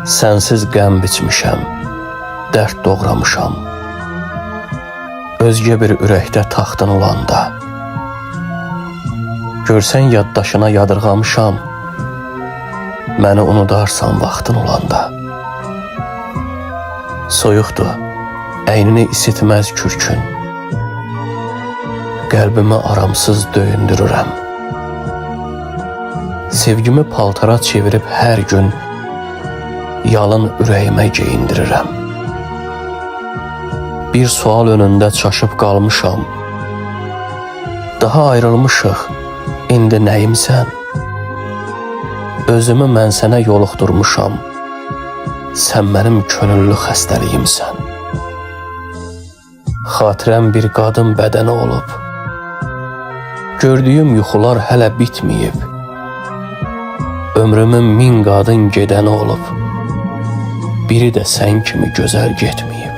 Sənsiz qəm biçmişəm, dərd doğramışam. Özgə bir ürəkdə taxtın olanda. Görsən yaddaşına yadırğamışam, məni unudarsan vaxtın olanda. Soyuqdur, əynini isitməz kürkün. Qəlbimi aramsız döyündürürəm. Sevgimi paltara çevirib hər gün yalın ürəyimə geyindirirəm. Bir sual önündə çaşıb qalmışam. Daha ayrılmışıq, indi nəyimsən? Özümü mən sənə yoluxdurmuşam. Sən mənim könüllü xəstəliyimsən. Xatirəm bir qadın bədəni olub. Gördüyüm yuxular hələ bitməyib. Ömrümün 1000 qadın gedəni olub. Biri də sən kimi gözəl getməyib.